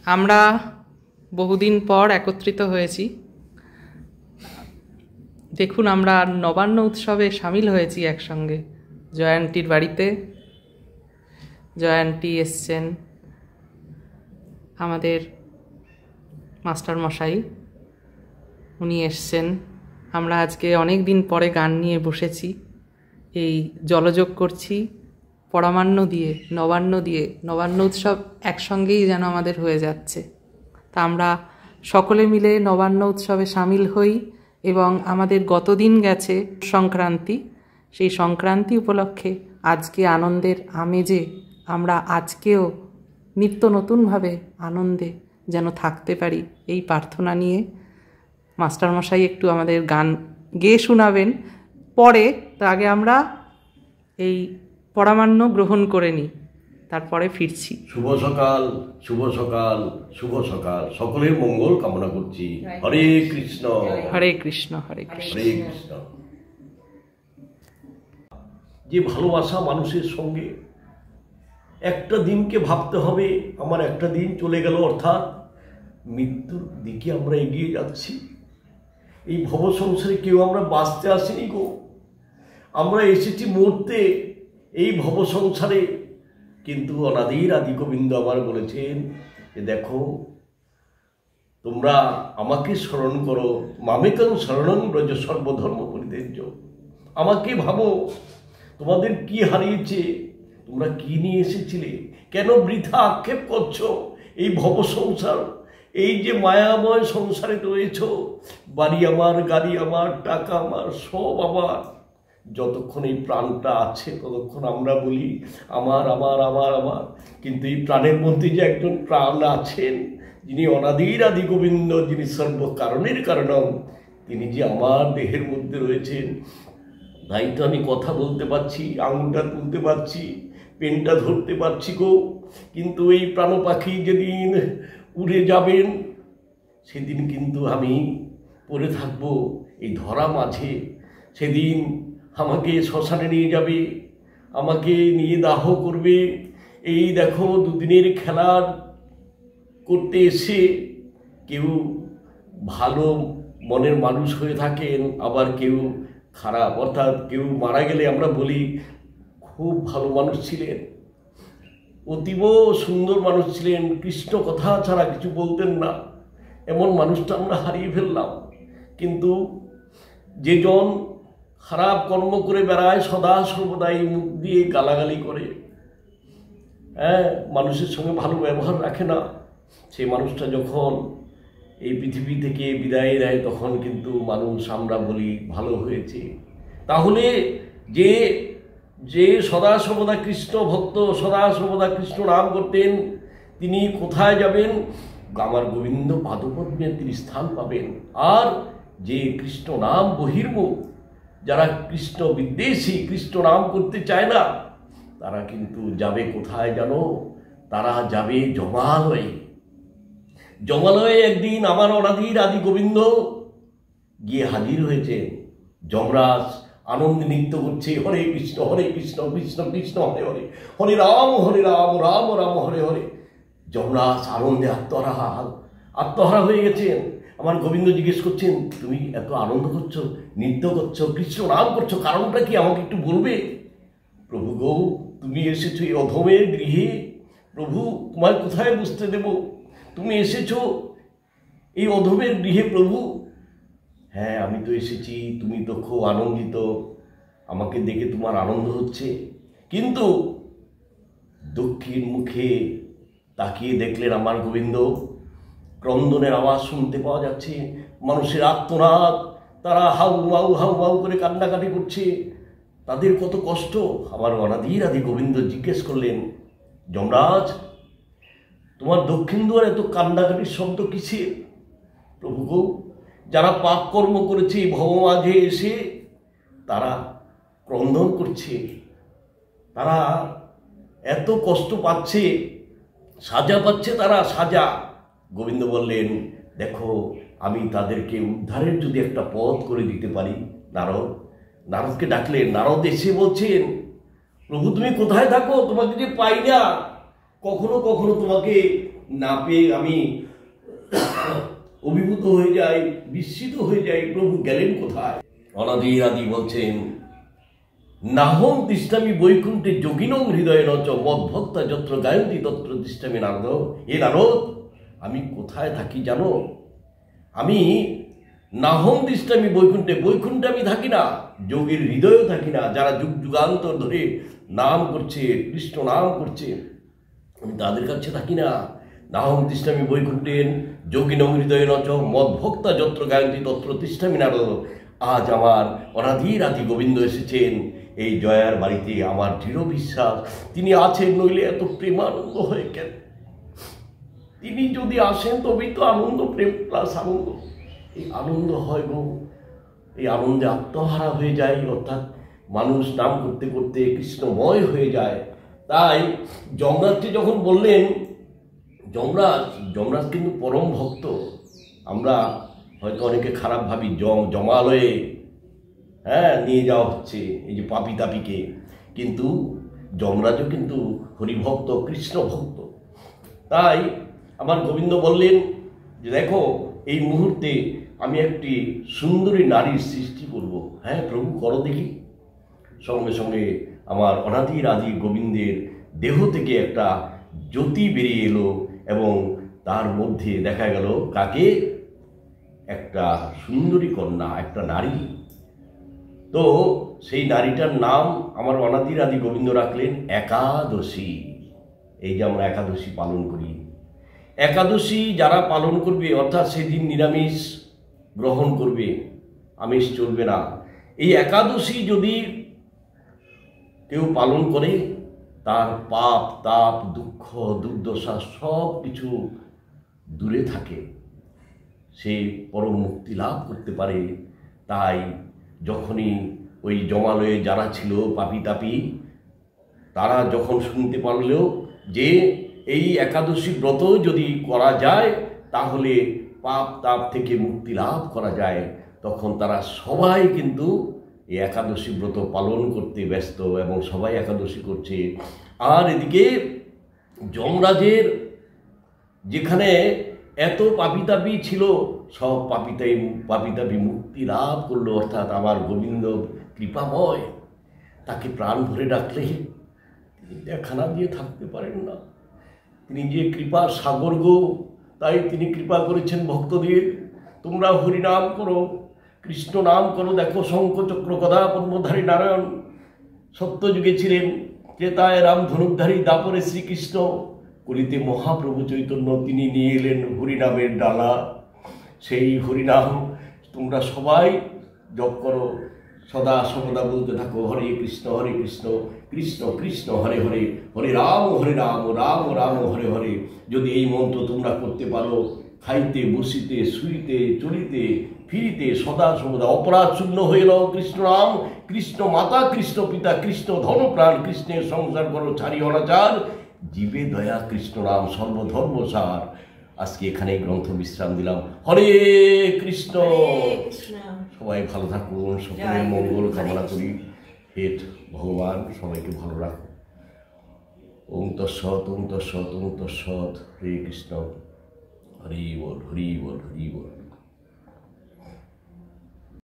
আমরা বহুদিন পর একত্রিত হয়েছি। দেখুন, আমরা নবান্ন উৎসবে সামিল হয়েছি একসঙ্গে। জয়ান্তীর বাড়িতে জয়ান্তি এসছেন, আমাদের মাস্টার মশাই উনি এসছেন। আমরা আজকে অনেক দিন পরে গান নিয়ে বসেছি, এই জলযোগ করছি পরমান্ন দিয়ে, নবান্ন উৎসব একসঙ্গেই যেন আমাদের হয়ে যাচ্ছে। তা আমরা সকলে মিলে নবান্ন উৎসবে সামিল হই এবং আমাদের গতদিন গেছে সংক্রান্তি, সেই সংক্রান্তি উপলক্ষে আজকে আনন্দের আমেজে আমরা আজকেও নিত্য নতুনভাবে আনন্দে যেন থাকতে পারি, এই প্রার্থনা নিয়ে মাস্টারমশাই একটু আমাদের গান গেয়ে শোনাবেন পরে। তো আগে আমরা এই পরমান্ন গ্রহণ করে নিই, তারপরে ফিরছি। শুভ সকাল, শুভ সকাল, শুভ সকাল। সকলের মঙ্গল কামনা করছি। হরে কৃষ্ণ, হরে কৃষ্ণ, হরে কৃষ্ণ, হরে কৃষ্ণ। যে ভালোবাসা মানুষের সঙ্গে, একটা দিনকে ভাবতে হবে আমার একটা দিন চলে গেল, অর্থাৎ মৃত্যুর দিকে আমরা এগিয়ে যাচ্ছি। এই ভব সংসারে কেউ আমরা বাঁচতে আসিনি গো, আমরা এসেছি মরতে এই ভব সংসারে। কিন্তু অনাদির আদি গোবিন্দ আবার বলেছেন যে দেখো, তোমরা আমাকে স্মরণ করো, মামেকং শরণং ব্রজ সর্বধর্ম পরিত্যাজ্য। আমাকে ভাবো, তোমাদের কি হারিয়েছে, তোমরা কি নিয়ে এসেছিলে, কেন বৃথা আক্ষেপ করছো? এই ভব সংসার, এই যে মায়াময় সংসারে রয়েছ, বাড়ি আমার, গাড়ি আমার, টাকা আমার, সব আমার। যতক্ষণ এই প্রাণটা আছে ততক্ষণ আমরা বলি আমার আমার আমার আমার। কিন্তু এই প্রাণের মধ্যে যে একজন প্রাণ আছেন, যিনি অনাদির আদি গোবিন্দ, যিনি সর্বকারণের কারণম, তিনি যে আমার দেহের মধ্যে রয়েছেন। তাই তো আমি কথা বলতে পারছি, আঙুলটা তুলতে পারছি, পেনটা ধরতে পারছি গো। কিন্তু এই প্রাণ পাখি যেদিন উড়ে যাবেন, সেদিন কিন্তু আমি পড়ে থাকবো এই ধরা মাঝে। সেদিন আমাকে শ্মশানে নিয়ে যাবে, আমাকে নিয়ে দাহ করবে। এই দেখো, দুদিনের খেলার করতে এসে কেউ ভালো মনের মানুষ হয়ে থাকেন, আবার কেউ খারাপ, অর্থাৎ কেউ মারা গেলে আমরা বলি খুব ভালো মানুষ ছিলেন, অতীব সুন্দর মানুষ ছিলেন, কৃষ্ণ কথা ছাড়া কিছু বলতেন না, এমন মানুষটা আমরা হারিয়ে ফেললাম। কিন্তু যেজন খারাপ কর্ম করে বেড়ায়, সদা সর্বদাই মুখ দিয়ে গালাগালি করে, মানুষের সঙ্গে ভালো ব্যবহার রাখে না, সেই মানুষটা যখন এই পৃথিবী থেকে বিদায় দেয়, তখন কিন্তু মানুষ আমরা বলি ভালো হয়েছে। তাহলে যে যে সদা সর্বদা কৃষ্ণ ভক্ত, সদা সর্বদা কৃষ্ণ নাম করতেন, তিনি কোথায় যাবেন? আমার গোবিন্দ পাদপদ্মে তিনি স্থান পাবেন। আর যে কৃষ্ণ নাম বহির্মুখ, যারা কৃষ্ণ বিদ্বেষী, কৃষ্ণ নাম করতে চায় না, তারা কিন্তু যাবে কোথায় জানো? তারা যাবে জমালয়ে। জমালয়ে একদিন আমার অনাদির আদি গোবিন্দ গিয়ে হাজির হয়েছেন। যমরাজ আনন্দে নৃত্য করছে, হরে কৃষ্ণ কৃষ্ণ কৃষ্ণ হরে হরে, হরে রাম রাম রাম হরে হরে। যমরাজ আনন্দে আত্মহারা হয়ে গেছেন। আমার গোবিন্দ জিজ্ঞেস করছেন, তুমি এত আনন্দ করছো, নৃত্য করছো, কৃষ্ণ নাম করছো, কারণটা কি আমাকে একটু বলবে? প্রভু গো, তুমি এসেছো এই অধমের গৃহে, প্রভু তোমায় কোথায় বসতে দেব? তুমি এসেছো এই অধমের গৃহে প্রভু। হ্যাঁ, আমি তো এসেছি, তুমি তো খুব আনন্দিত, আমাকে দেখে তোমার আনন্দ হচ্ছে। কিন্তু দক্ষিণ মুখে তাকিয়ে দেখলেন আমার গোবিন্দ, ক্রন্দনের আওয়াজ শুনতে পাওয়া যাচ্ছে, মানুষের আর্তনাদ, তারা হাউ মাউ করে কান্নাকাটি করছে, তাদের কত কষ্ট। আমার অনাদির আদি গোবিন্দ জিজ্ঞেস করলেন, যমরাজ, তোমার দক্ষিণ দুয়ার এত কান্নাকাটির শব্দ কিসে? প্রভু গো, যারা পাপ কর্ম করেছে ভব মাঝে এসে তারা ক্রন্দন করছে, তারা এত কষ্ট পাচ্ছে, সাজা পাচ্ছে, তারা সাজা। গোবিন্দ বললেন, দেখো, আমি তাদেরকে উদ্ধারের যদি একটা পথ করে দিতে পারি। নারদকে ডাকলেন। নারদ এসে বলছেন, প্রভু তুমি কোথায় থাকো? তোমাকে যে পাই না, কখনো কখনো তোমাকে না পেয়ে আমি অভিভূত হয়ে যাই, বিস্মিত হয়ে যাই, প্রভু গেলেন কোথায়? অনাদি আদি বলছেন, নাহং তিষ্ঠামি বৈকুণ্ঠে যোগিনং হৃদয়ে নচ মদ্ভক্তা যত্র গায়ন্তি তত্র তিষ্ঠামি নারদ। এ নারদ, আমি কোথায় থাকি জানো? আমি নাহং তিষ্ঠামি বৈকুণ্ঠে, বৈকুণ্ঠে আমি থাকি না, যোগীর হৃদয়েও থাকি না। যারা যুগ যুগান্তর ধরে নাম করছে, কৃষ্ণ নাম করছে, আমি তাদের কাছে থাকি না। নাহং তিষ্ঠামি বৈকুণ্ঠেন যোগিনং হৃদয়ে নচ মদ্ভক্তা যত্র গায়ন্তি তত্র তিষ্ঠামি নারদ। আজ আমার অনাদির আদি গোবিন্দ এসেছেন এই জয়ার বাড়িতে। আমার দৃঢ় বিশ্বাস তিনি আছেন, নইলে এত প্রেমানন্দ হয় কেন? তিনি যদি আসেন তবেই তো আনন্দ, প্রেম প্লাস আনন্দ, এই আনন্দ হয় গো। এই আনন্দে আত্মহারা হয়ে যায়, অর্থাৎ মানুষ নাম করতে করতে কৃষ্ণময় হয়ে যায়। তাই যমরাজকে যখন বললেন, যমরাজ কিন্তু পরম ভক্ত। আমরা হয়তো অনেকে খারাপ ভাবি, জমালয়ে নিয়ে যাওয়া হচ্ছে এই যে পাপি তাপিকে, কিন্তু যমরাজও কিন্তু হরিভক্ত, কৃষ্ণ ভক্ত। তাই আমার গোবিন্দ বললেন যে দেখো, এই মুহূর্তে আমি একটি সুন্দরী নারীর সৃষ্টি করব। হ্যাঁ প্রভু, করো দেখি। সঙ্গে সঙ্গে আমার অনাদির আদি গোবিন্দের দেহ থেকে একটা জ্যোতি বেরিয়ে এলো এবং তার মধ্যে দেখা গেল কাকে? একটা সুন্দরী কন্যা, একটা নারী। তো সেই নারীটার নাম আমার অনাদির আদি গোবিন্দ রাখলেন একাদশী। এই যে আমরা একাদশী পালন করি, একাদশী যারা পালন করবে, অর্থাৎ সেদিন নিরামিষ গ্রহণ করবে, আমিষ চলবে না। এই একাদশী যদি কেউ পালন করে, তার পাপ তাপ দুঃখ দুর্দশা সব কিছু দূরে থাকে, সে পরম মুক্তি লাভ করতে পারে। তাই যখনই ওই জমালয়ে যারা ছিল পাপি তাপি, তারা যখন শুনতে পারল যে এই একাদশী ব্রত যদি করা যায় তাহলে পাপ তাপ থেকে মুক্তি লাভ করা যায়, তখন তারা সবাই কিন্তু এই একাদশী ব্রত পালন করতে ব্যস্ত এবং সবাই একাদশী করছে। আর এদিকে যমরাজের যেখানে এত পাপিতাপি ছিল, সব পাপিতাপি মুক্তি লাভ করলো। অর্থাৎ আমার গোবিন্দ কৃপাময়, তাকে প্রাণ ভরে ডাকলে তিনি দেখা না দিয়ে থাকতে পারেন না। তিনি যে কৃপা সাগর গো, তাই তিনি কৃপা করেছেন ভক্তদের, তোমরা হরিনাম করো, কৃষ্ণ নাম করো। দেখো শঙ্খ চক্র গদা পদ্মধারী নারায়ণ সত্যযুগে ছিলেন, ত্রেতায় রাম ধনুকধারী, দাপরে শ্রীকৃষ্ণ, কলিতে মহাপ্রভু চৈতন্য, তিনি নিয়ে এলেন হরিনামের ডালা। সেই হরিনাম তোমরা সবাই জপ করো, সদা সর্বদা বলতে থাকো হরে কৃষ্ণ কৃষ্ণ কৃষ্ণ হরে হরে, হরে রাম রাম রাম হরে হরে। যদি এই মন্ত্র তোমরা করতে পারো, খাইতে বসিতে শুইতে চলিতে ফিরিতে সদা সর্বদা অপরাধ শূন্য হয়ে লও কৃষ্ণ নাম। কৃষ্ণ মাতা, কৃষ্ণ পিতা, কৃষ্ণ ধন প্রাণ, কৃষ্ণের সংসার করো ছাড়ি অনাচার, জীবে দয়া কৃষ্ণ নাম সর্বধর্ম সার। আজকে এখানে গ্রন্থ বিশ্রাম দিলাম। হরে কৃষ্ণ। সবাই ভালো থাকুন, সকলের মঙ্গল কামনা করি। হে ভগবান সবাইকে ভালো রাখুন। ওম তৎসৎ ওম তৎসৎ ওম তৎসৎ। হরে কৃষ্ণ। হরি বল হরি বল হরি বল।